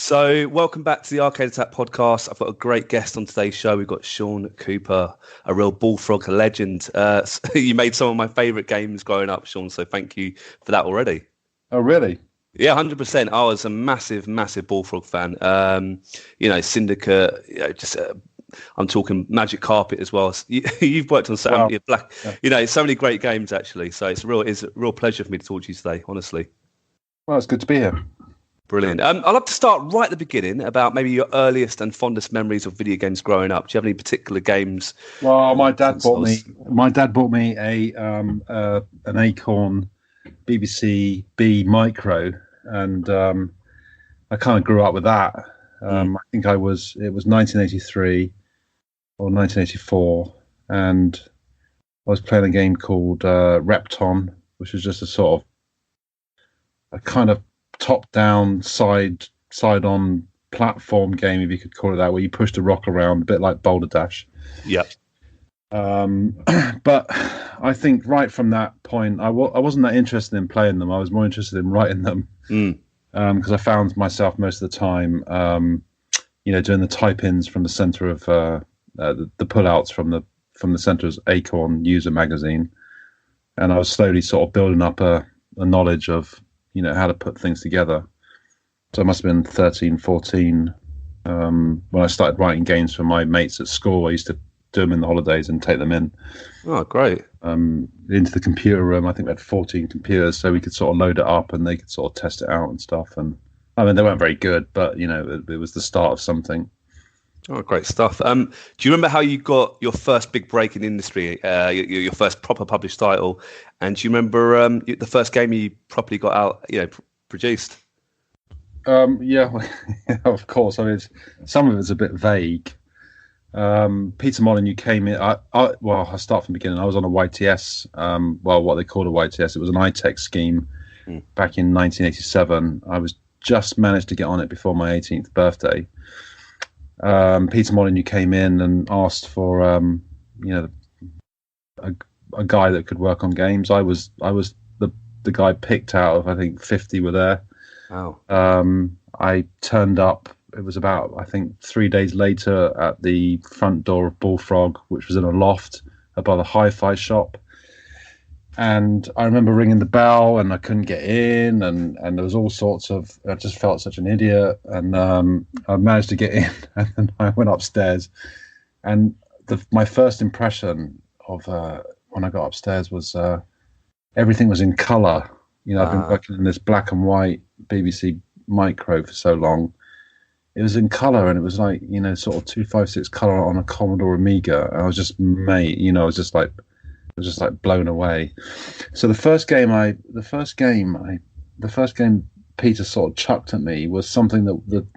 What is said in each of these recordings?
So, welcome back to the Arcade Attack podcast. I've got a great guest on today's show. We've got Sean Cooper, a real Bullfrog legend. You made some of my favourite games growing up, Sean, so thank you for that already. Oh, really? Yeah, 100%. I was a massive Bullfrog fan. Syndicate, I'm talking Magic Carpet as well. You've worked on so many great games, actually. So it's a real pleasure for me to talk to you today, honestly. Well, it's good to be here. Brilliant. I'd like to start right at the beginning about maybe your earliest and fondest memories of video games growing up. Do you have any particular games? Well, my dad bought me an Acorn BBC B Micro, and I kind of grew up with that. I think it was 1983 or 1984, and I was playing a game called Repton, which was just a kind of top-down, side-on platform game, if you could call it that, where you pushed a rock around, a bit like Boulder Dash. Yeah. But I think right from that point, I wasn't that interested in playing them. I was more interested in writing them, because I found myself most of the time, doing the type-ins from the center of the pull-outs from the center of Acorn user magazine, and I was slowly sort of building up a knowledge of how to put things together. So it must have been 13, 14 when I started writing games for my mates at school. I used to do them in the holidays and take them in. Oh, great. Into the computer room. I think we had 14 computers, so we could sort of load it up and they could sort of test it out and stuff. And I mean, they weren't very good, but it was the start of something. Oh, great stuff. Do you remember how you got your first big break in the industry, your first proper published title? And do you remember the first game you properly got out, produced? Yeah, of course. I mean, some of it's a bit vague. Peter Molyneux came in. I'll start from the beginning. I was on a YTS, what they called a YTS. It was an iTech scheme back in 1987. I was just managed to get on it before my 18th birthday. Peter Molyneux came in and asked for a guy that could work on games. I was the guy picked out of, I think 50 were there. Wow. I turned up. It was about, I think, 3 days later at the front door of Bullfrog, which was in a loft above a hi-fi shop. And I remember ringing the bell and I couldn't get in, and there was all sorts of, I just felt such an idiot. And I managed to get in, and then I went upstairs. And my first impression of when I got upstairs was everything was in colour. I've been working in this black and white BBC Micro for so long. It was in colour, and it was like, sort of 256 colour on a Commodore Amiga. And I was just I was just like blown away. So the first game Peter sort of chucked at me was something that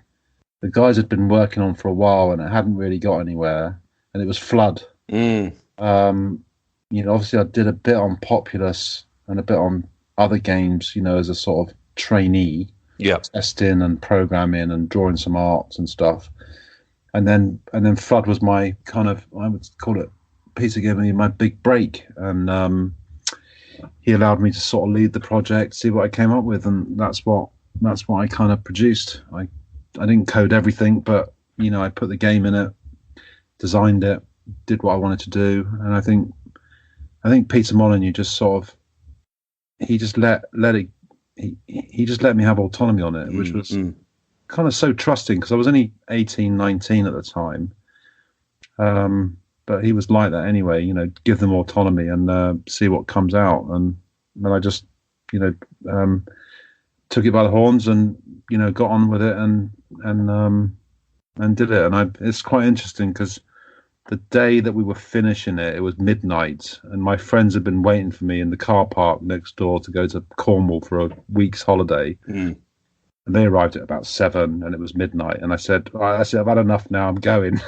the guys had been working on for a while, and it hadn't really got anywhere. And it was Flood. Obviously I did a bit on Populous and a bit on other games, as a sort of trainee, testing and programming and drawing some arts and stuff. And then Flood was my kind of, I would call it, Peter gave me my big break, and he allowed me to sort of lead the project, see what I came up with, and that's what I kind of produced. I didn't code everything, but I put the game in it, designed it, did what I wanted to do, and I think Peter Molyneux just sort of he just let me have autonomy on it, which was kind of so trusting, because I was only 18, 19 at the time. But he was like that anyway, give them autonomy and see what comes out. And then I just, took it by the horns and, got on with it and did it. And it's quite interesting, because the day that we were finishing it, it was midnight, and my friends had been waiting for me in the car park next door to go to Cornwall for a week's holiday. And they arrived at about 7, and it was midnight. And I said, I've had enough now, I'm going.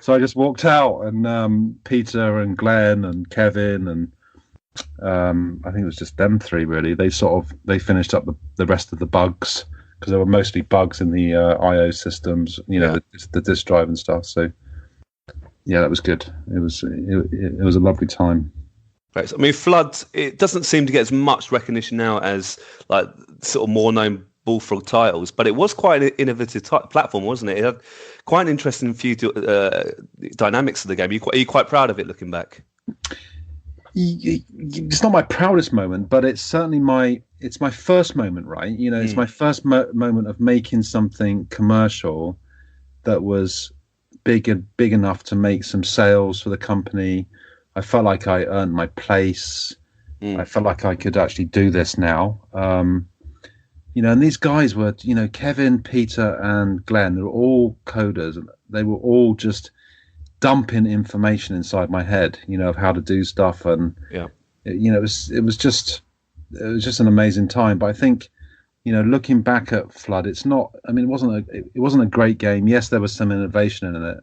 So I just walked out, and Peter and Glenn and Kevin and I think it was just them three really. They finished up the rest of the bugs, because there were mostly bugs in the I/O systems, the disk drive and stuff. So yeah, that was good. It was a lovely time. Right. I mean, Flood, it doesn't seem to get as much recognition now as like sort of more known Bullfrog titles, but it was quite an innovative platform, wasn't it? It had quite an interesting few dynamics of the game. Are you quite proud of it looking back? It's not my proudest moment, but it's certainly my first moment, right? It's my first moment of making something commercial that was big enough to make some sales for the company. I felt like I earned my place. I felt like I could actually do this now. And these guys were, Kevin, Peter, and Glenn. They were all coders, and they were all just dumping information inside my head, of how to do stuff, and it was just an amazing time. But I think, looking back at Flood, it wasn't a great game. Yes, there was some innovation in it,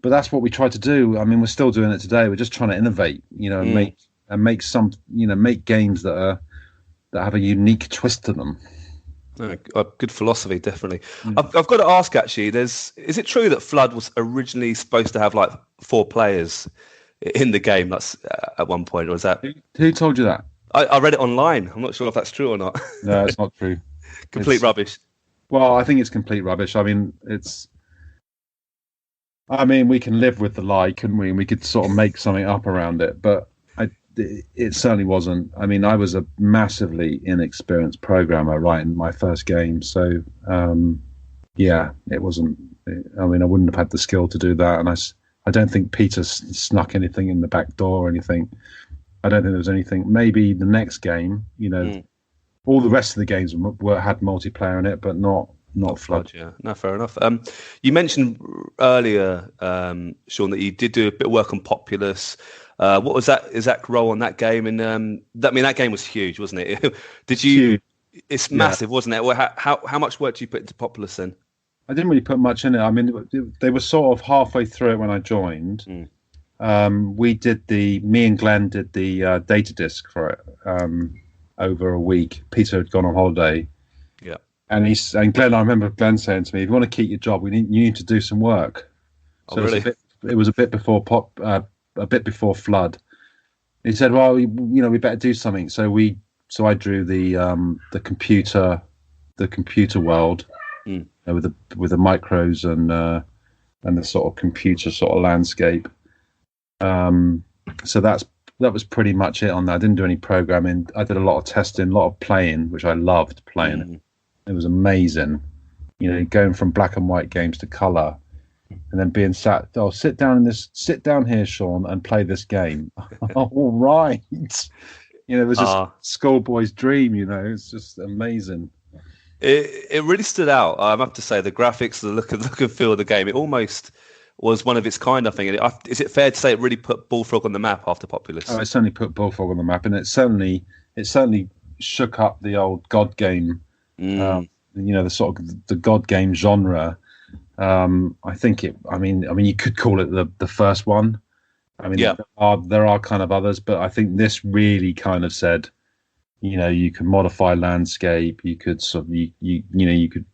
but that's what we tried to do. I mean, we're still doing it today. We're just trying to innovate, and make some, make games that have a unique twist to them. A good philosophy, definitely. I've got to ask, actually, is it true that Flood was originally supposed to have like 4 players in the game? That's at one point, or was that? Who told you that? I read it online. I'm not sure if that's true or not. No, it's not true. Complete rubbish. Well, I think it's complete rubbish. I mean, we can live with the lie, couldn't we? And we could sort of make something up around it, but it certainly wasn't. I mean, I was a massively inexperienced programmer writing my first game, so it wasn't. I mean, I wouldn't have had the skill to do that, and I don't think Peter snuck anything in the back door or anything. I don't think there was anything. Maybe the next game, all the rest of the games had multiplayer in it, but not Flood. Yeah, no, fair enough. You mentioned earlier, Sean, that you did do a bit of work on Populous. What was that exact role on that game? And that game was huge, wasn't it? Did you? Huge. It's massive, wasn't it? Well, how much work did you put into Populous then? I didn't really put much in it. I mean, they were sort of halfway through it when I joined. Me and Glenn did the data disk for it over a week. Peter had gone on holiday. Yeah. And Glenn, I remember Glenn saying to me, "If you want to keep your job, you need to do some work." So really? It was a bit before a bit before Flood. He said, "Well, we better do something." So I drew the computer world with the micros and the sort of computer sort of landscape. So that was pretty much it on that. I didn't do any programming. I did a lot of testing, a lot of playing, which I loved playing. It was amazing, going from black and white games to color. And then being sit down here, Sean, and play this game. All right. It was just schoolboy's dream, it's just amazing. It really stood out. I have to say, the graphics, the look and feel of the game, it almost was one of its kind, I think. Is it fair to say it really put Bullfrog on the map after Populous? Oh, it certainly put Bullfrog on the map, and it certainly shook up the old God game, the sort of the God game genre. I think you could call it the first one. I mean, there are kind of others, but I think this really kind of said, you could modify landscape, you could you could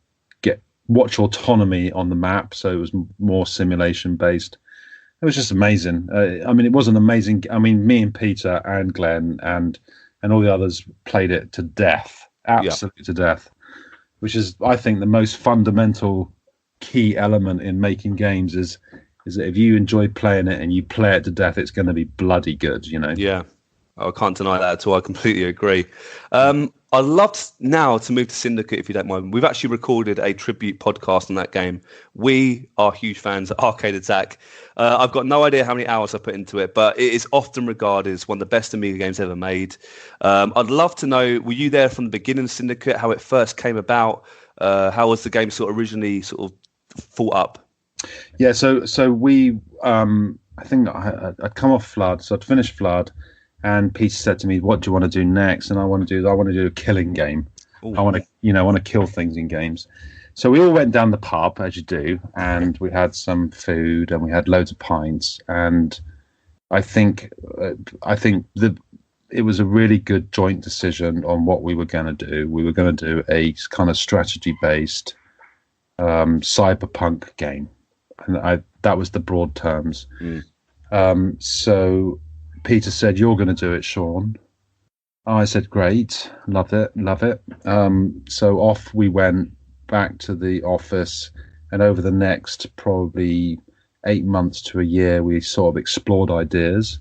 watch autonomy on the map, so it was more simulation based. It was just amazing. It wasn't amazing. I mean, me and Peter and Glenn and all the others played it to death, absolutely to death, which is, I think, the most fundamental key element in making games is that if you enjoy playing it and you play it to death, it's going to be bloody good, Yeah, I can't deny that at all. I completely agree. I'd love now to move to Syndicate, if you don't mind. We've actually recorded a tribute podcast on that game. We are huge fans of Arcade Attack. I've got no idea how many hours I put into it, but it is often regarded as one of the best Amiga games ever made. I'd love to know, were you there from the beginning of Syndicate, how it first came about? How was the game sort of originally sort of thought up? Yeah, so we, I think I'd come off Flood, so I'd finished Flood, and Peter said to me, "What do you want to do next?" And I want to do a killing game. Ooh. I want to kill things in games. So we all went down the pub, as you do, and we had some food and we had loads of pints. And I think it was a really good joint decision on what we were going to do. We were going to do a kind of strategy-based cyberpunk game, and that was the broad terms. So Peter said, "You're going to do it, Sean." I said, great, love it, love it. So off we went back to the office, and over the next probably 8 months to a year, we sort of explored ideas.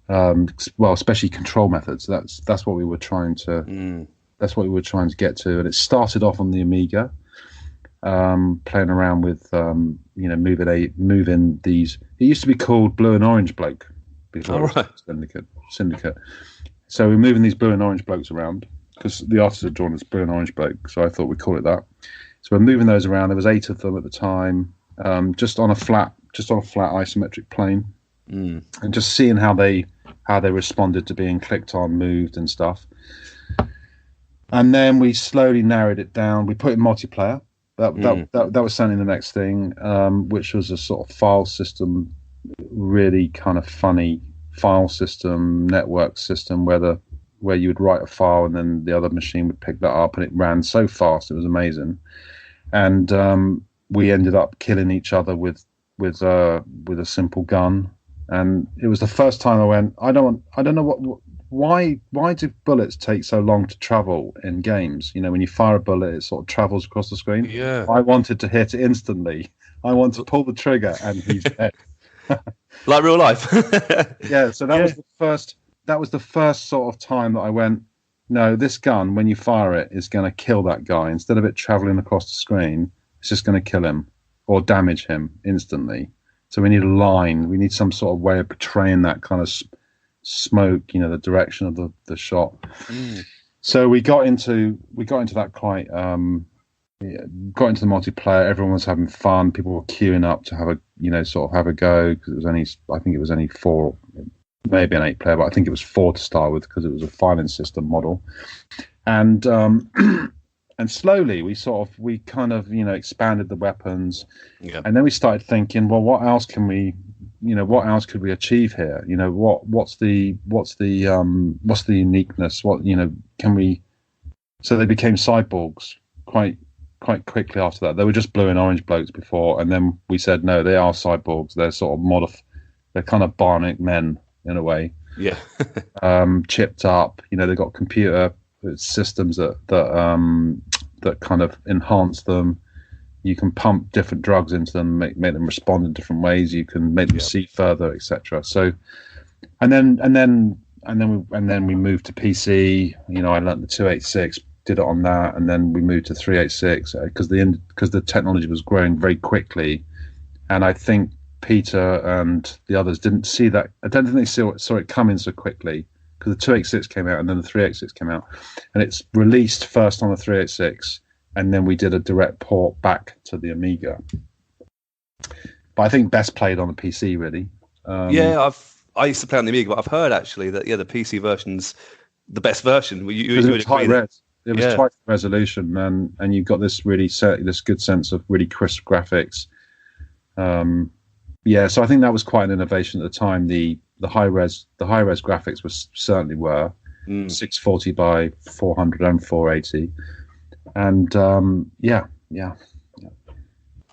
Well, especially control methods. That's what we were trying to. That's what we were trying to get to, and it started off on the Amiga, playing around with moving these. It used to be called Blue and Orange Bloke before it was Syndicate. So we're moving these blue and orange blokes around because the artist had drawn as blue and orange bloke. So I thought we'd call it that. So we're moving those around. There was 8 of them at the time, just on a flat isometric plane, and just seeing how they responded to being clicked on, moved, and stuff. And then we slowly narrowed it down. We put in multiplayer. That was certainly the next thing, which was a sort of file system, really kind of funny file system, network system, where you would write a file and then the other machine would pick that up, and it ran so fast, it was amazing. And we ended up killing each other with a simple gun. And it was the first time I went, I don't know why do bullets take so long to travel in games? When you fire a bullet, it sort of travels across the screen. Yeah. I wanted to hit it instantly. I want to pull the trigger and he's dead. Like real life. Yeah, so that was the first sort of time that I went, no, this gun, when you fire it, is going to kill that guy. Instead of it traveling across the screen, it's just going to kill him or damage him instantly. So we need a line. We need some sort of way of portraying that kind of smoke, the direction of the shot. So we got into that quite got into the multiplayer. Everyone was having fun. People were queuing up to have a go, because I think it was only 4, maybe an 8 player, but I think it was 4 to start with, because it was a filing system model. And and slowly we kind of expanded the weapons. Yeah. And then we started thinking, well, what else could we achieve here? What's the uniqueness? Can we? So they became cyborgs quite quickly after that. They were just blue and orange blokes before, and then we said, no, they are cyborgs. They're sort of they're kind of bionic men in a way. Yeah. Chipped up. They've got computer systems that kind of enhance them. You can pump different drugs into them, make them respond in different ways. You can make them see further, etc. So, and then we moved to PC. I learned the 286, did it on that, and then we moved to 386 because the technology was growing very quickly, and I think Peter and the others didn't see that. I don't think they saw it coming so quickly, because the 286 came out and then the 386 came out, and it's released first on the 386. And then we did a direct port back to the Amiga. But I think best played on the PC, really. I used to play on the Amiga, but I've heard actually that the PC version's the best version. It was high res. It was twice the resolution, and you've got this good sense of really crisp graphics. So I think that was quite an innovation at the time. The high res graphics were 640 by 400 and 480. And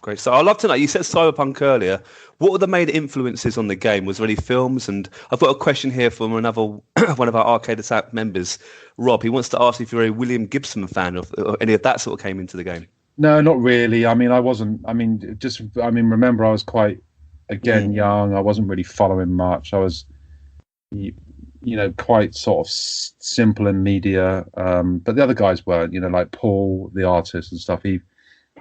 great. So I'd love to know, you said cyberpunk earlier. What were the main influences on the game? Was there any films? And I've got a question here from one of our Arcade Attack members, Rob. He wants to ask if you're a William Gibson fan, or any of that sort of came into the game. No, not really. I mean, I wasn't. Remember, I was quite young. I wasn't really following much. I was quite sort of simple in media, but the other guys were, like Paul, the artist and stuff. I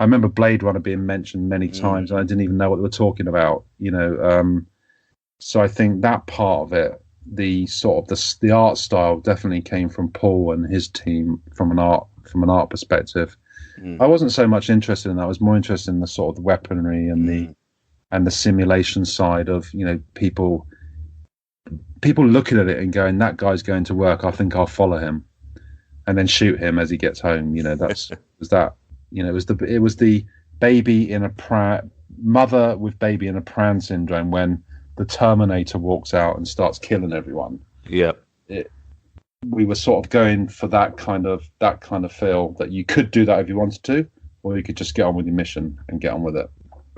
remember Blade Runner being mentioned many times, and I didn't even know what they were talking about. So I think that part of it, the art style, definitely came from Paul and his team from an art perspective. I wasn't so much interested in that. I was more interested in the sort of the weaponry and the simulation side of people looking at it and going, that guy's going to work, I think I'll follow him, and then shoot him as he gets home. It was the baby in a mother with baby in a pram syndrome when the Terminator walks out and starts killing everyone. Yeah. We were sort of going for that kind of feel, that you could do that if you wanted to, or you could just get on with your mission and get on with it.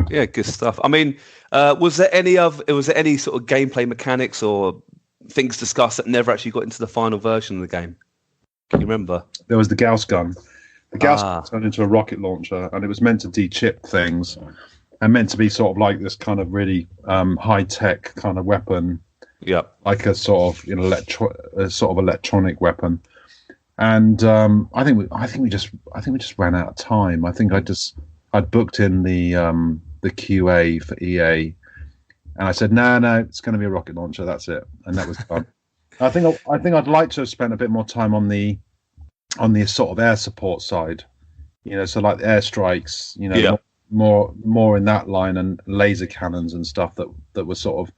Yeah, good stuff. I mean, was there any sort of gameplay mechanics or things discussed that never actually got into the final version of the game? Can you remember? There was the Gauss gun. The Gauss gun turned into a rocket launcher, and it was meant to de-chip things, and meant to be sort of like this kind of really high-tech kind of weapon. Yeah, like a sort of electronic weapon. And I think we just ran out of time. I think I'd booked in the QA for EA, and I said, no, it's going to be a rocket launcher. That's it, and that was done. I think I'd like to have spent a bit more time on the sort of air support side, so like the airstrikes, more in that line, and laser cannons and stuff that were sort of,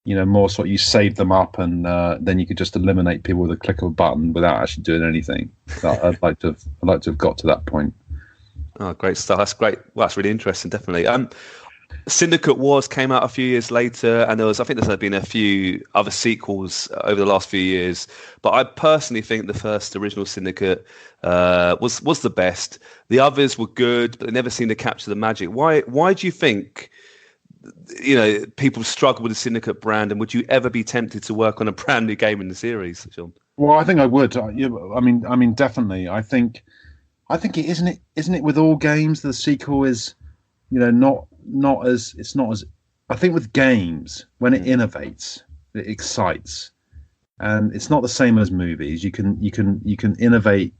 more sort of you save them up and then you could just eliminate people with a click of a button without actually doing anything. So I'd like to have got to that point. Oh, great stuff! That's great. Well, that's really interesting. Definitely. Syndicate Wars came out a few years later, and I think there's been a few other sequels over the last few years. But I personally think the first original Syndicate was the best. The others were good, but they never seemed to capture the magic. Why do you think people struggle with the Syndicate brand, and would you ever be tempted to work on a brand new game in the series, Sean? Well, I think I would. I mean, definitely. I think it isn't it with all games the sequel is, not as I think with games, when it innovates, it excites, and it's not the same as movies. You can innovate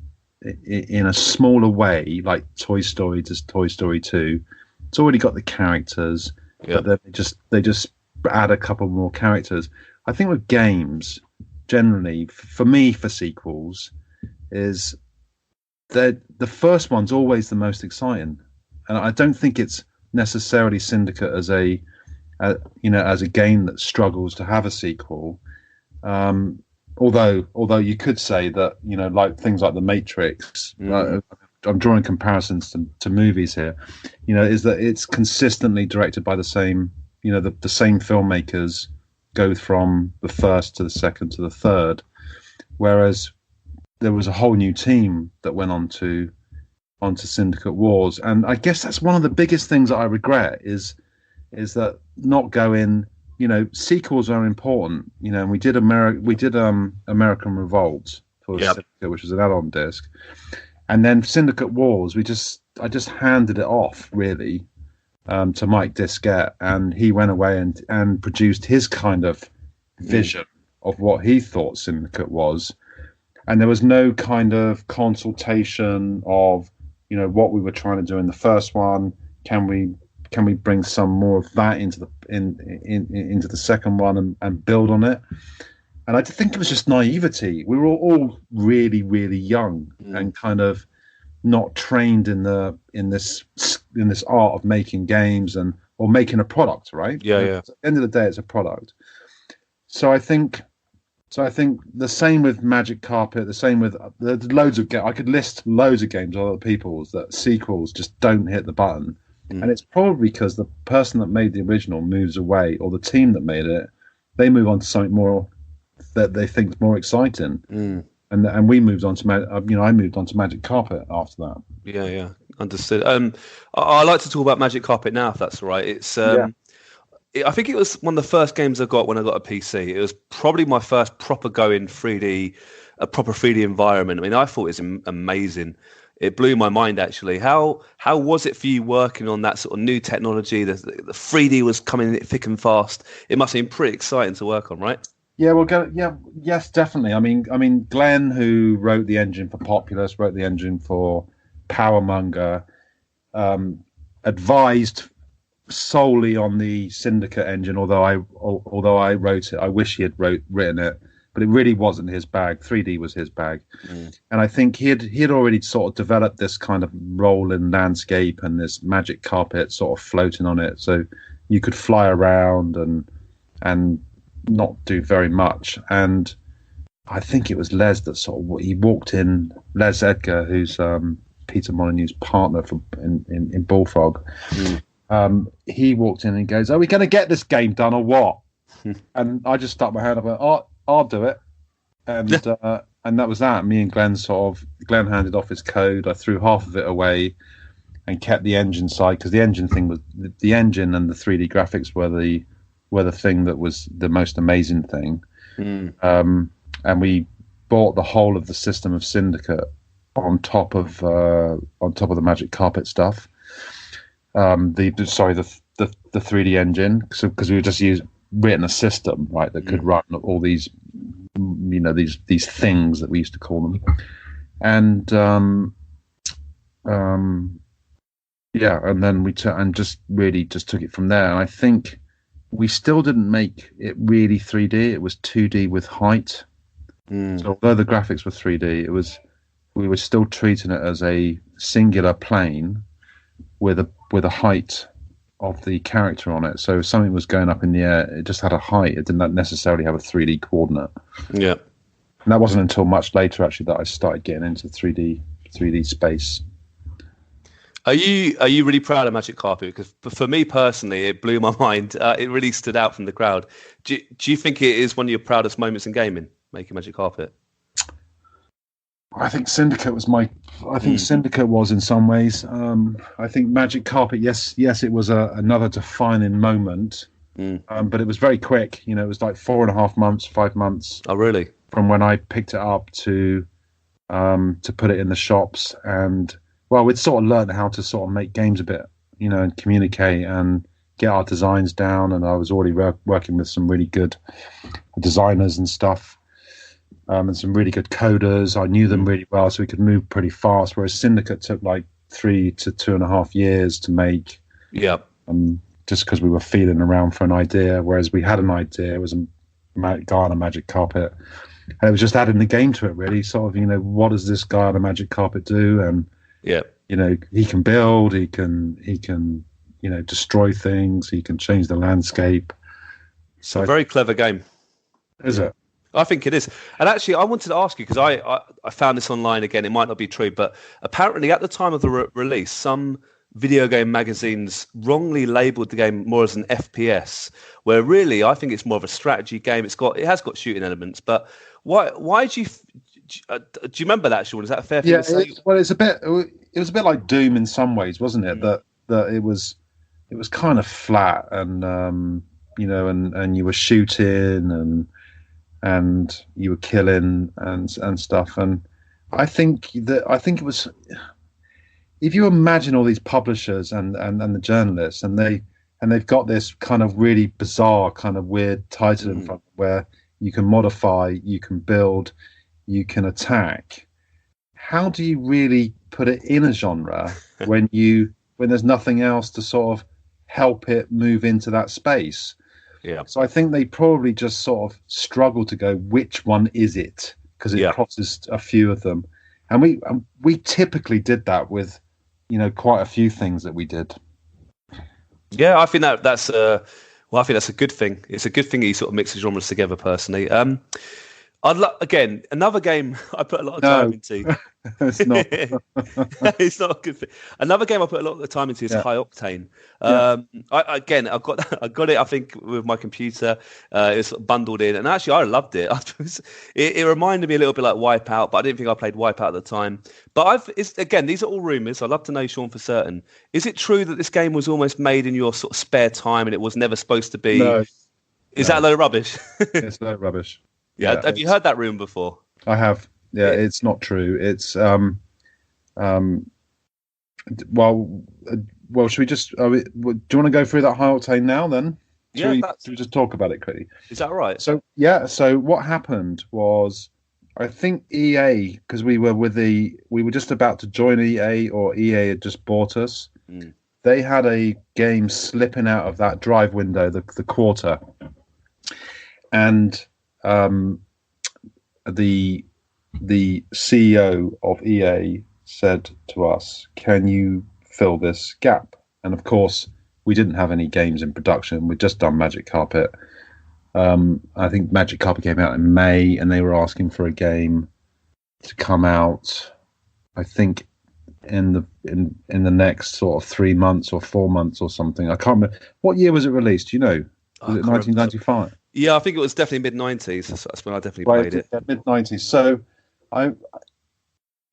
in a smaller way, like Toy Story to Toy Story 2. It's already got the characters, but they just add a couple more characters. I think with games, generally, for me, for sequels, is that the first one's always the most exciting, and I don't think it's necessarily Syndicate as a game that struggles to have a sequel. Although you could say that, like things like The Matrix, I'm drawing comparisons to movies here, is that it's consistently directed by the same, the same filmmakers go from the first to the second to the third, whereas there was a whole new team that went onto Syndicate Wars. And I guess that's one of the biggest things that I regret is that not going, sequels are important, and we did American Revolt for Syndicate, which was an add-on disc. And then Syndicate Wars, I just handed it off really to Mike Diskett, and he went away and produced his kind of vision of what he thought Syndicate was. And there was no kind of consultation of, what we were trying to do in the first one. Can we bring some more of that into the second one and build on it? And I think it was just naivety. We were all really, really young and kind of not trained in this art of making games or making a product, right? Yeah. At the end of the day, it's a product. So I think the same with Magic Carpet, the same with loads of games. I could list loads of games of other people's that sequels just don't hit the button. And it's probably because the person that made the original moves away, or the team that made it, they move on to something more that they think is more exciting. And we moved on to I moved on to Magic Carpet after that. Yeah, understood. I like to talk about Magic Carpet now, if that's all right. It's I think it was one of the first games I got when I got a PC. It was probably my first proper go in 3D, a proper 3D environment. I mean, I thought it was amazing. It blew my mind, actually. How was it for you working on that sort of new technology? The 3D was coming in thick and fast. It must have been pretty exciting to work on, right? Yeah, yes, definitely. I mean, Glenn, who wrote the engine for Populous, wrote the engine for Powermonger, advised solely on the Syndicate engine. Although I wrote it, I wish he had written it, but it really wasn't his bag. 3D was his bag, and I think he had already sort of developed this kind of rolling landscape and this Magic Carpet sort of floating on it, so you could fly around and not do very much. And I think it was Les that he walked in. Les Edgar, who's Peter Molyneux's partner in Bullfrog. He walked in and goes, "Are we going to get this game done or what?" And I just stuck my hand up and went, "Oh, I'll do it." And that was that. Me and Glenn Glenn handed off his code. I threw half of it away and kept the engine side, because the engine thing was the engine, and the 3D graphics were the thing that was the most amazing thing. Mm. And we bought the whole of the system of Syndicate on top of the Magic Carpet stuff. The 3D engine, because we were just written a system, right, that could run all these, these things that we used to call them, and and then we just took it from there. And I think we still didn't make it really 3D. It was 2D with height. So although the graphics were 3D, we were still treating it as a singular plane with a height of the character on it. So if something was going up in the air, it just had a height. It didn't necessarily have a 3D coordinate. Yeah. And that wasn't until much later, actually, that I started getting into 3D space. Are you really proud of Magic Carpet? Because for me personally, it blew my mind. It really stood out from the crowd. Do you think it is one of your proudest moments in gaming, making Magic Carpet? I think Syndicate was Syndicate was in some ways. I think Magic Carpet, yes, it was another defining moment. But it was very quick. It was like 4.5 months, 5 months. Oh, really? From when I picked it up to put it in the shops, and we'd sort of learned how to sort of make games a bit, and communicate and get our designs down. And I was already working with some really good designers and stuff. And some really good coders. I knew them really well, so we could move pretty fast. Whereas Syndicate took like 3 to 2.5 years to make. Yeah. Just because we were feeling around for an idea. Whereas we had an idea. It was a guy on a Magic Carpet, and it was just adding the game to it. Really, sort of, what does this guy on a Magic Carpet do? And he can build. He can destroy things. He can change the landscape. So a very clever game. Is it? I think it is. And actually, I wanted to ask you, because I found this online again. It might not be true, but apparently at the time of the release, some video game magazines wrongly labelled the game more as an FPS, where really I think it's more of a strategy game. It has got shooting elements, but why do you remember that, Sean? Is that a fair thing to say? It was a bit like Doom in some ways, wasn't it? That it was kind of flat, and and you were shooting and you were killing and stuff. And I think it was, if you imagine all these publishers and the journalists, and they've got this kind of really bizarre, kind of weird title in front, where you can modify, you can build, you can attack. How do you really put it in a genre when there's nothing else to sort of help it move into that space? Yeah. So I think they probably just sort of struggle to go, which one is it? Because it crosses a few of them. And we typically did that with, quite a few things that we did. Yeah, I think that's I think that's a good thing. It's a good thing you sort of mix the genres together, personally. Again, another game I put a lot of time into. It's not. It's not a good thing. Another game I put a lot of time into is High Octane. I got it. I think with my computer, it's bundled in, and actually I loved it. It reminded me a little bit like Wipeout, but I didn't think I played Wipeout at the time. But these are all rumours. I'd love to know, Sean, for certain. Is it true that this game was almost made in your sort of spare time, and it was never supposed to be? No. Is that a load of rubbish? It's no rubbish. Yeah. Have you heard that rumour before? I have. Yeah, it's not true. It's well, should we just? Do you want to go through that High Octane now? Then should we just talk about it quickly? Is that right? So So what happened was, I think EA, because we were just about to join EA, or EA had just bought us. They had a game slipping out of that drive window, the quarter, and the CEO of EA said to us, "Can you fill this gap?" And of course, we didn't have any games in production. We'd just done Magic Carpet. I think Magic Carpet came out in May, and they were asking for a game to come out, I think, in the next sort of 3 months or 4 months or something. I can't remember. What year was it released? Do you know? Was it 1995? Yeah, I think it was definitely mid-90s. That's when I definitely played it. Yeah, mid-90s. So I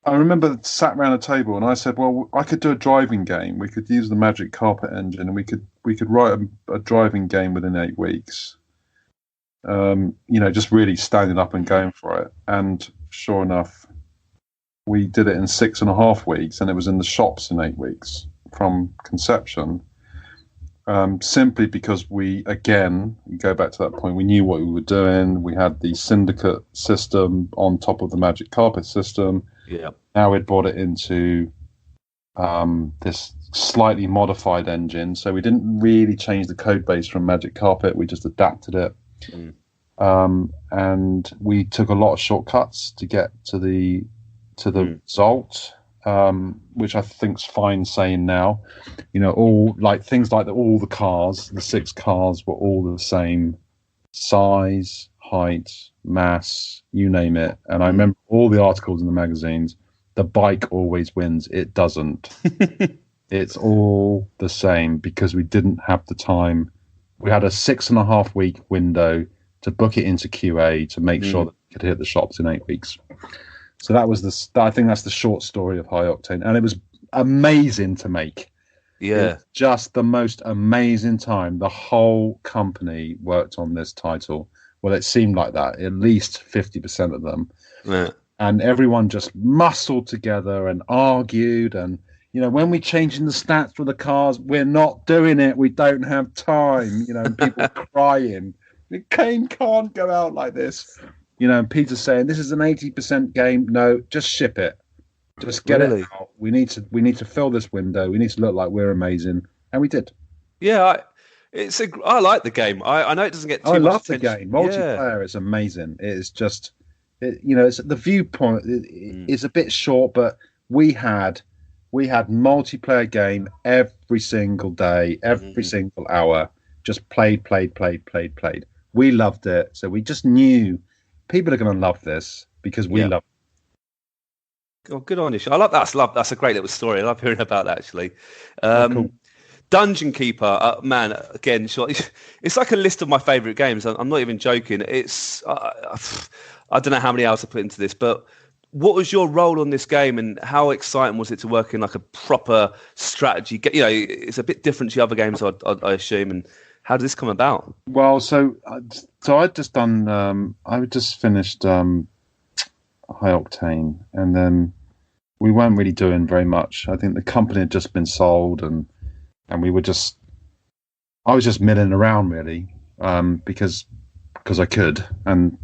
remember sat around a table, and I said, well, I could do a driving game. We could use the Magic Carpet engine, and we could write a driving game within 8 weeks. just really standing up and going for it. And sure enough, we did it in 6.5 weeks, and it was in the shops in 8 weeks from conception. Simply because we go back to that point, we knew what we were doing. We had the Syndicate system on top of the Magic Carpet system. Yeah. Now we'd brought it into this slightly modified engine. So we didn't really change the code base from Magic Carpet. We just adapted it. And we took a lot of shortcuts to get to the result. Which I think's fine saying now. All like things like all the cars, the 6 cars were all the same size, height, mass, you name it. And I remember all the articles in the magazines. The bike always wins. It doesn't. It's all the same because we didn't have the time. We had a 6.5 week window to book it into QA to make sure that we could hit the shops in 8 weeks. So that was I think that's the short story of High Octane, and it was amazing to make. Yeah, just the most amazing time. The whole company worked on this title. Well, it seemed like that. At least 50% of them. Yeah. And everyone just muscled together and argued. And when we changing the stats for the cars, we're not doing it. We don't have time. People crying. The game can't go out like this. And Peter's saying this is an 80% game. No, just ship it. Just get it out. We need to fill this window. We need to look like we're amazing, and we did. Yeah, I like the game. I know it doesn't get too much attention. I love the game. Multiplayer is amazing. It is just, it's the viewpoint. It's a bit short, but we had multiplayer game every single day, every single hour. Just played. We loved it, so we just knew people are going to love this because we love it. Oh, good on you. I love that. That's a great little story. I love hearing about that, actually. Cool. Dungeon Keeper, man, again, it's like a list of my favourite games. I'm not even joking. It's I don't know how many hours I put into this, but what was your role on this game, and how exciting was it to work in like a proper strategy? It's a bit different to the other games, I assume. And how did this come about? Well, so I'd just done. I just finished High Octane, and then we weren't really doing very much. I think the company had just been sold, and we were just. I was just milling around really, because I could, and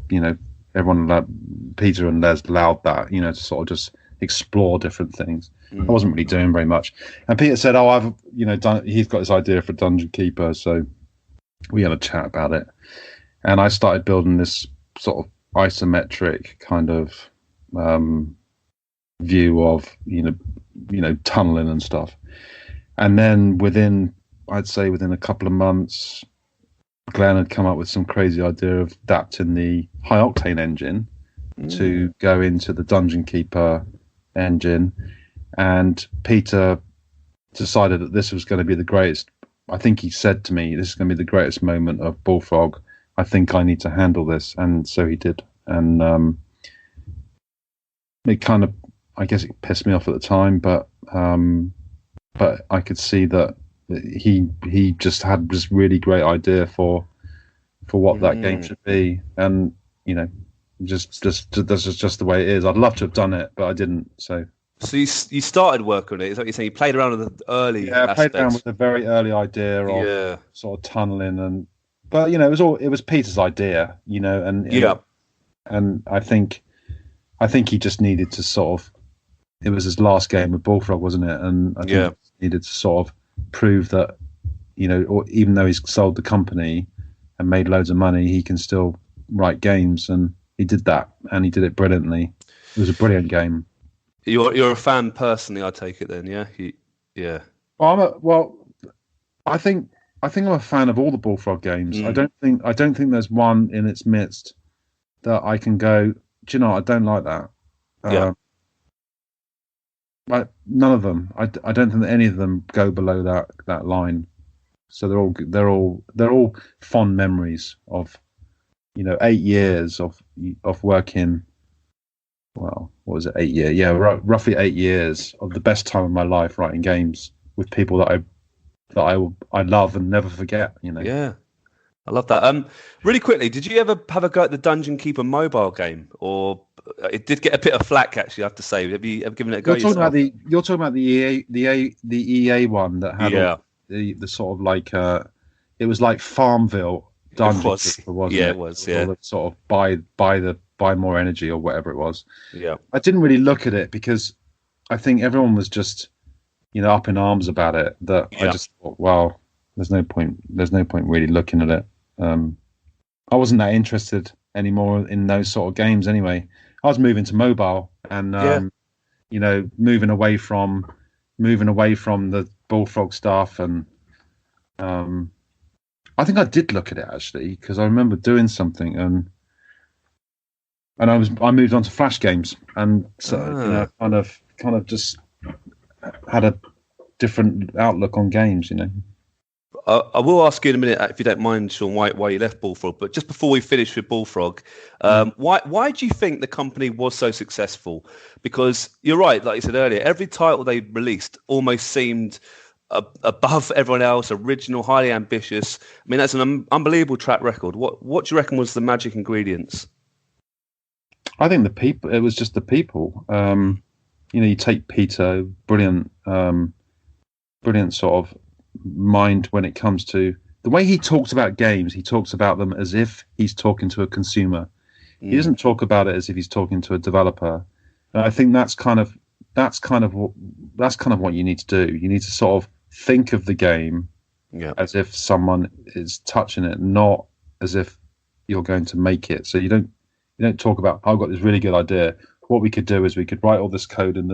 everyone, Peter and Les allowed that, to sort of just explore different things. I wasn't really doing very much, and Peter said, "Oh, I've he's got this idea for Dungeon Keeper," so we had a chat about it, and I started building this sort of isometric kind of view of tunneling and stuff. And then within a couple of months, Glenn had come up with some crazy idea of adapting the High Octane engine to go into the Dungeon Keeper engine, and Peter decided that this was going to be the greatest. I think he said to me, "This is going to be the greatest moment of Bullfrog. I think I need to handle this," and so he did. And it kind of, I guess, it pissed me off at the time, but I could see that he just had this really great idea for what that game should be, and just that's just the way it is. I'd love to have done it, but I didn't. So you started work on it. Is that what you're saying? You played around with the early aspects. I played around with the very early idea of sort of tunneling, but it was Peter's idea, and I think he just needed to sort of. It was his last game with Bullfrog, wasn't it? And I think he needed to sort of prove that, or even though he's sold the company and made loads of money, he can still write games, and he did that, and he did it brilliantly. It was a brilliant game. You're a fan personally, I take it then, yeah? Yeah. Well, I think I'm a fan of all the Bullfrog games. I don't think there's one in its midst that I can go, do you know, I don't like that. None of them. I don't think that any of them go below that line. So they're all fond memories of 8 years of working. Well, what was it? 8 years? Yeah, roughly 8 years of the best time of my life writing games with people that I love and never forget. Yeah, I love that. Really quickly, did you ever have a go at the Dungeon Keeper mobile game, or it did get a bit of flack? Actually, I have to say, have you ever given it a go yourself? You're talking about the EA one that had Yeah, all the sort of like it was like Farmville Dungeon Keeper, wasn't it? It was. All Yeah, the sort of buy more energy or whatever it was. yeah, I didn't really look at it because I think everyone was just up in arms about it. That I just thought, well, there's no point really looking at it. I wasn't that interested anymore in those sort of games anyway. I was moving to mobile and moving away from the Bullfrog stuff, and I think I did look at it actually because I remember doing something and I moved on to Flash games, and so kind of just had a different outlook on games. I will ask you in a minute, if you don't mind, Sean, why you left Bullfrog. But just before we finish with Bullfrog, why do you think the company was so successful? Because you're right, like you said earlier, every title they released almost seemed above everyone else, original, highly ambitious. I mean, that's an unbelievable track record. What do you reckon was the magic ingredients? I think the people. It was just the people. You take Peter, brilliant sort of mind when it comes to the way he talks about games. He talks about them as if he's talking to a consumer. He doesn't talk about it as if he's talking to a developer. And I think that's kind of what you need to do. You need to sort of think of the game as if someone is touching it, not as if you're going to make it. So you don't talk about, I've got this really good idea. What we could do is we could write all this code and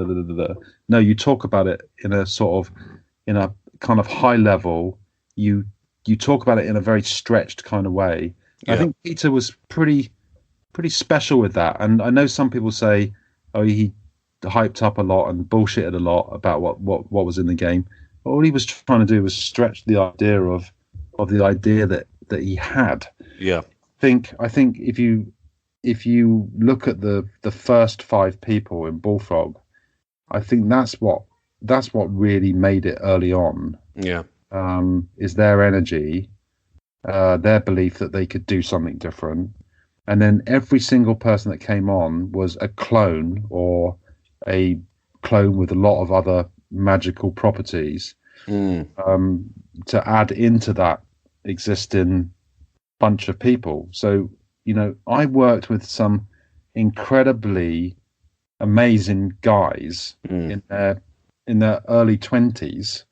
No, you talk about it in a kind of high level. You talk about it in a very stretched kind of way. I think Peter was pretty special with that. And I know some people say, oh, he hyped up a lot and bullshitted a lot about what was in the game. But all he was trying to do was stretch the idea of the idea that he had. Yeah. I think if you look at the first 5 people in Bullfrog, I think that's what really made it early on. Yeah. Is their energy, their belief that they could do something different. And then every single person that came on was a clone, or a clone with a lot of other magical properties to add into that existing bunch of people. So, I worked with some incredibly amazing guys in their early 20s,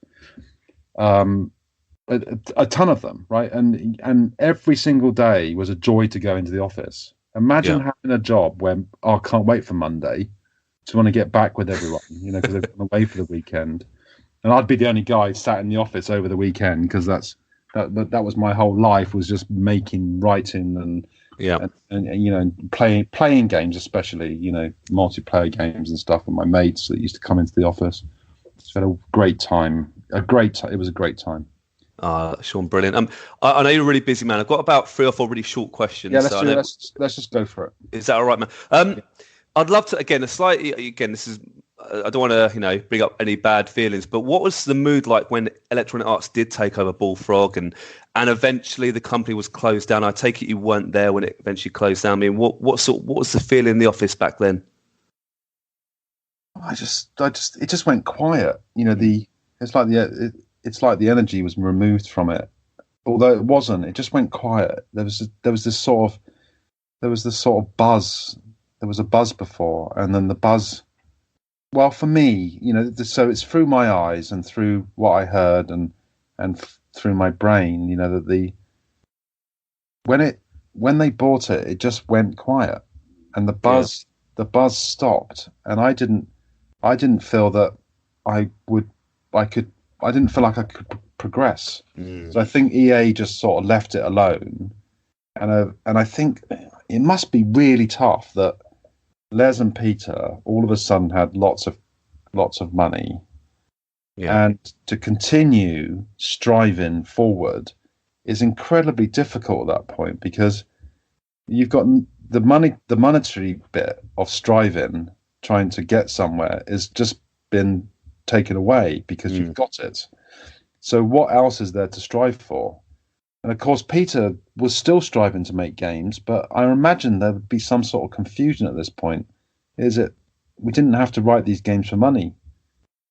a ton of them, right? And every single day was a joy to go into the office. Imagine having a job where I can't wait for Monday to want to get back with everyone, because they've gone away for the weekend, and I'd be the only guy sat in the office over the weekend because that was my whole life, was just writing and playing games, especially multiplayer games and stuff with my mates that used to come into the office. It's had a great time. It was a great time. Sean, brilliant. I know you're a really busy man. I've got about 3 or 4 really short questions. Yeah, let's just go for it. Is that all right, man? I'd love to, this is, I don't want to, bring up any bad feelings, but what was the mood like when Electronic Arts did take over Bullfrog and eventually the company was closed down? I take it you weren't there when it eventually closed down. I mean, what was the feeling in the office back then? It just went quiet. It's like the energy was removed from it. Although it wasn't, it just went quiet. There was this sort of buzz. There was a buzz before, and then the buzz. Well, for me, so it's through my eyes and through what I heard and through my brain. That when they bought it, it just went quiet, and the buzz stopped, and I didn't feel that I didn't feel like I could progress. So I think EA just sort of left it alone, and I think it must be really tough that Les and Peter all of a sudden had lots of money, and to continue striving forward is incredibly difficult at that point, because you've got the monetary bit of striving, trying to get somewhere, is just been taken away because you've got it. So what else is there to strive for? And of course, Peter was still striving to make games, but I imagine there would be some sort of confusion at this point. Is it we didn't have to write these games for money.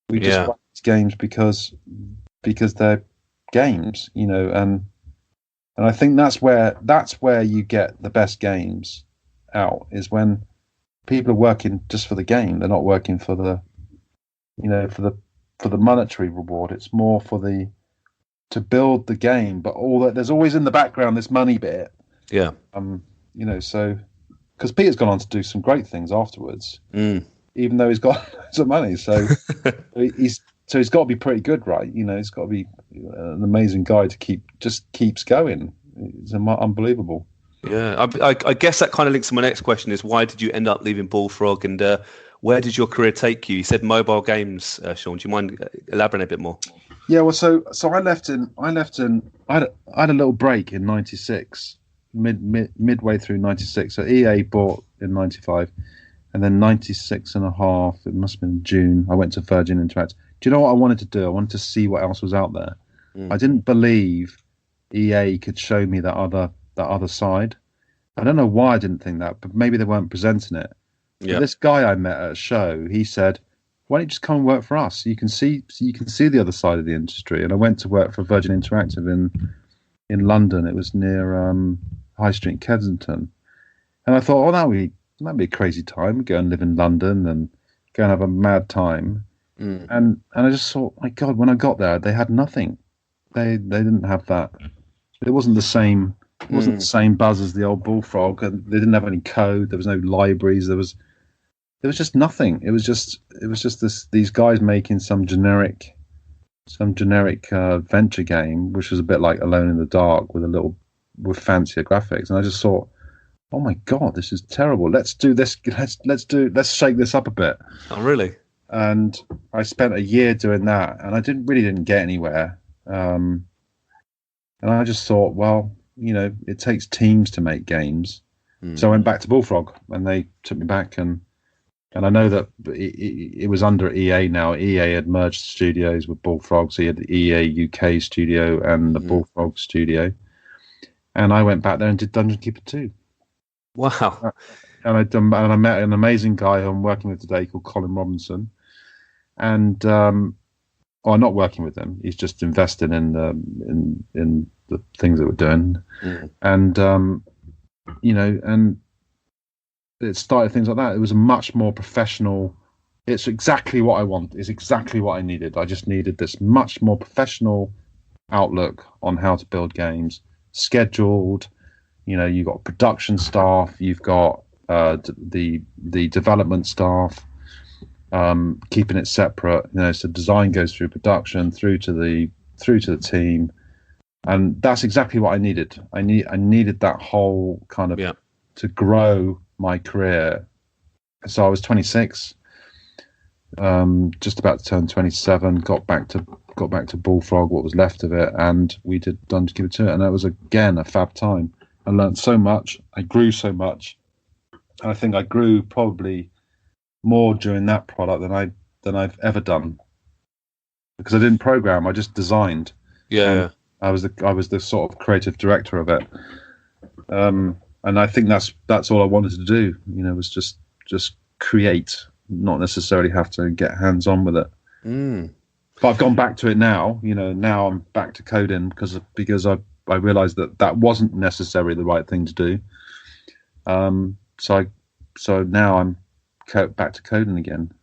We just write these games because they're games, and I think that's where you get the best games out, is when people are working just for the game. They're not working for the monetary reward. It's more to build the game, but there's always in the background this money bit. Yeah. So because Peter's gone on to do some great things afterwards, even though he's got loads of money. So he's got to be pretty good, right? He's got to be an amazing guy to keeps going. It's unbelievable. Yeah, I guess that kind of links to my next question: is why did you end up leaving Bullfrog, and where did your career take you? You said mobile games, Sean. Do you mind elaborating a bit more? Yeah, well, so I had a little break in '96, midway through '96. So EA bought in '95, and then '96 and a half. It must have been June. I went to Virgin Interactive. Do you know what I wanted to do? I wanted to see what else was out there. I didn't believe EA could show me that other side. I don't know why I didn't think that, but maybe they weren't presenting it. Yeah. This guy I met at a show, he said, "Why don't you just come and work for us? You can see the other side of the industry." And I went to work for Virgin Interactive in London. It was near High Street, Kensington. And I thought, oh, that'd be a crazy time. Go and live in London and go and have a mad time. And I just thought, my God, when I got there, they had nothing. They didn't have that. It wasn't the same. It wasn't the same buzz as the old Bullfrog, and they didn't have any code. There was no libraries. There was just nothing. It was just these guys making some generic adventure game, which was a bit like Alone in the Dark with fancier graphics. And I just thought, oh my God, this is terrible. Let's do this. Let's shake this up a bit. Oh, really? And I spent a year doing that, and I didn't get anywhere. And I just thought, well, it takes teams to make games. So I went back to Bullfrog, and they took me back, and I know that it was under EA now. EA had merged studios with Bullfrog, so you had the EA UK studio and the Bullfrog studio. And I went back there and did Dungeon Keeper 2. Wow. And I met an amazing guy who I'm working with today called Colin Robinson. And I'm not working with him. He's just invested in the things that we're doing. And and it started things like that. It was a much more professional. It's exactly what I want. It's exactly what I needed. I just needed this much more professional outlook on how to build games, scheduled. You've got production staff, you've got the development staff, keeping it separate. So design goes through production, through to the team, and that's exactly what I needed. I needed that whole kind of to grow my career. So I was 26, just about to turn 27. Got back to Bullfrog, what was left of it, and we did Dungeon Keeper 2, and that was again a fab time. I learned so much. I grew so much. I think I grew probably more during that product than I've ever done, because I didn't program. I just designed. Yeah. I was the sort of creative director of it. And I think that's all I wanted to do. Was just create, not necessarily have to get hands on with it. But I've gone back to it now. Now I'm back to coding because I realised that wasn't necessarily the right thing to do. So now I'm back to coding again.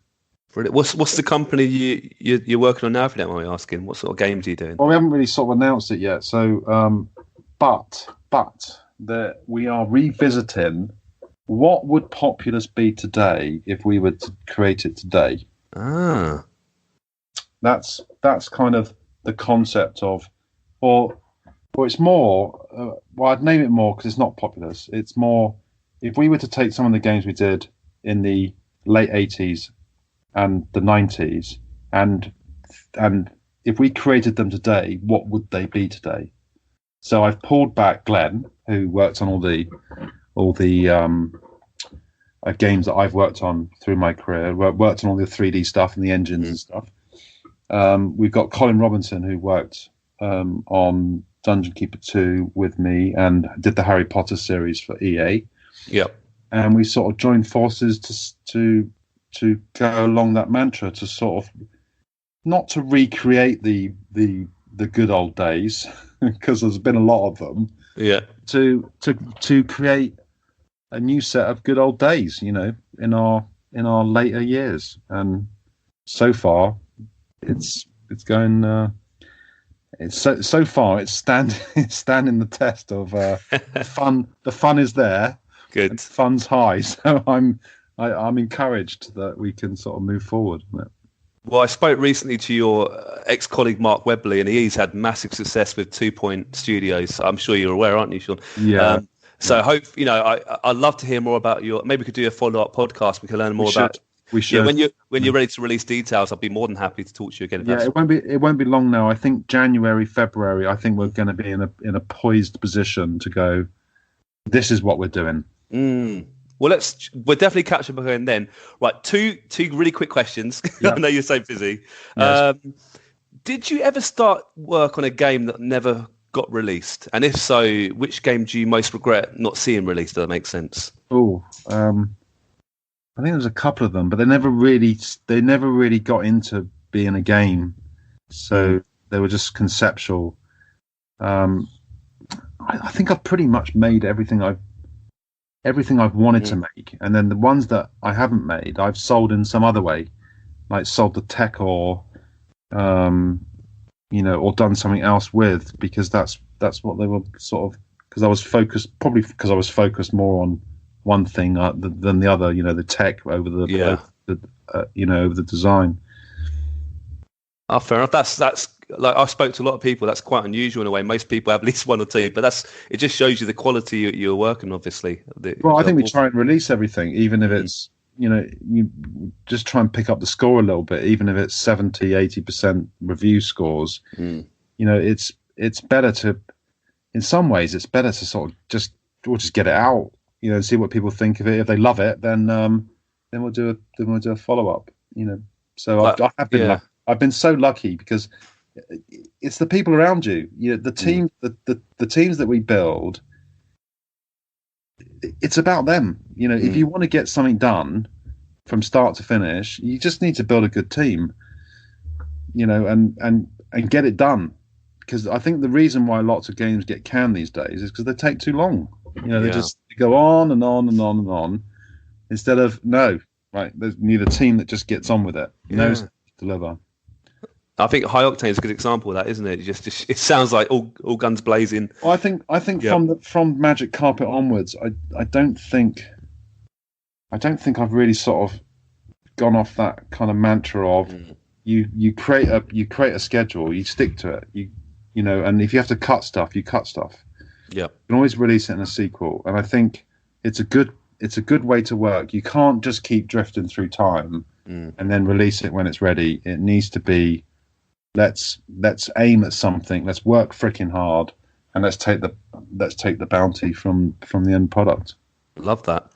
Brilliant. What's the company you're working on now, if you don't mind me asking? What sort of games are you doing? Well, we haven't really sort of announced it yet. So, but we are revisiting what would Populous be today if we were to create it today. That's kind of the concept of, or it's more. Well, I'd name it more because it's not Populous. It's more if we were to take some of the games we did in the late 80s and the 90s, and if we created them today, what would they be today? So I've pulled back Glenn, who worked on all the games that I've worked on through my career, worked on all the 3D stuff and the engines and stuff. We've got Colin Robinson, who worked on Dungeon Keeper 2 with me and did the Harry Potter series for EA. Yep. And we sort of joined forces to go along that mantra, to sort of not to recreate the good old days, because there's been a lot of them. Yeah. To create a new set of good old days, in our later years. And so far, it's going. It's so far it's standing the test of fun. The fun is there. Good. Fun's high, so I'm encouraged that we can sort of move forward. Well, I spoke recently to your ex-colleague Mark Webley, and he's had massive success with 2 Point Studios. I'm sure you're aware, aren't you, Sean? Yeah. So I hope I'd love to hear more about your. Maybe we could do a follow-up podcast. We can learn more about. We should. Yeah, when you're ready to release details, I'll be more than happy to talk to you again. It won't be long now. I think January, February. I think we're going to be in a poised position to go. This is what we're doing. Well, we'll definitely catch up again then. Right, two really quick questions. Yeah. I know you're so busy. Yes. Did you ever start work on a game that never got released? And if so, which game do you most regret not seeing released? Does that make sense? Oh, I think there's a couple of them, but they never really got into being a game. So they were just conceptual. I think I've pretty much made everything I've wanted to make, and then the ones that I haven't made, I've sold in some other way, like sold the tech or done something else with, because that's what they were sort of, because I was focused more on one thing than the other, the tech over the over the design. Oh, fair enough. That's like, I spoke to a lot of people. That's quite unusual in a way. Most people have at least one or two, but it just shows you the quality you're working, obviously. Well, I think we try and release everything, even if it's, you just try and pick up the score a little bit, even if it's 70-80% review scores. It's better to, in some ways, it's better to sort of just get it out, see what people think of it. If they love it, then we'll do a follow up. So I've been so lucky, because it's the people around you. The team, the teams that we build. It's about them. If you want to get something done from start to finish, you just need to build a good team. And get it done. Because I think the reason why lots of games get canned these days is because they take too long. They just go on and on and on and on, instead of you need a team that just gets on with it, knows to deliver. I think High Octane is a good example of that, isn't it? It sounds like all guns blazing. Well, I think from Magic Carpet onwards, I don't think I've really sort of gone off that kind of mantra of you create a schedule, you stick to it, and if you have to cut stuff, you cut stuff. Yeah, you can always release it in a sequel, and I think it's a good way to work. You can't just keep drifting through time and then release it when it's ready. It needs to be, let's aim at something, let's work freaking hard, and let's take the bounty from the end product. Love that.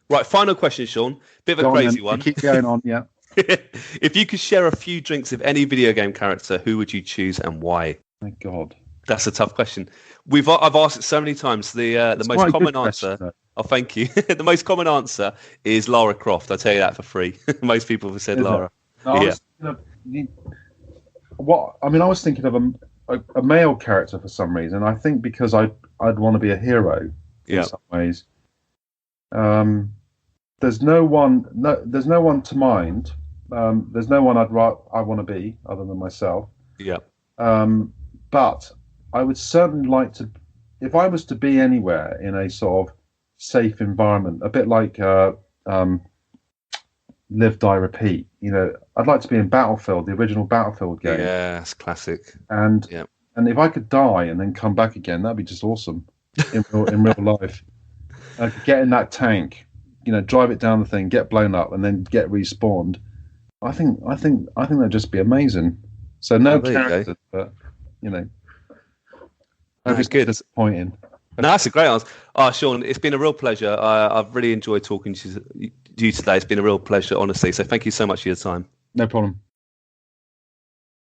Right, final question, Sean. Bit of a crazy one. Keep going on, yeah. If you could share a few drinks of any video game character, who would you choose and why? My God, that's a tough question. I've asked it so many times. The most common answer. Question, oh, thank you. The most common answer is Lara Croft. I'll tell you that for free. Most people have said Lara. I was thinking of a male character for some reason. I think because I'd want to be a hero in some ways. There's no one to mind. There's no one I want to be other than myself. Yeah. But I would certainly like to, if I was to be anywhere in a sort of safe environment, a bit like Live, Die, Repeat. I'd like to be in Battlefield, the original Battlefield game. Yeah, it's classic. And if I could die and then come back again, that'd be just awesome in real life. I could get in that tank, drive it down the thing, get blown up, and then get respawned. I think that'd just be amazing. So no characters, but that's good. Disappointing. No, that's a great answer. Oh, Sean, it's been a real pleasure. I've really enjoyed talking to you today. It's been a real pleasure, honestly. So thank you so much for your time. No problem.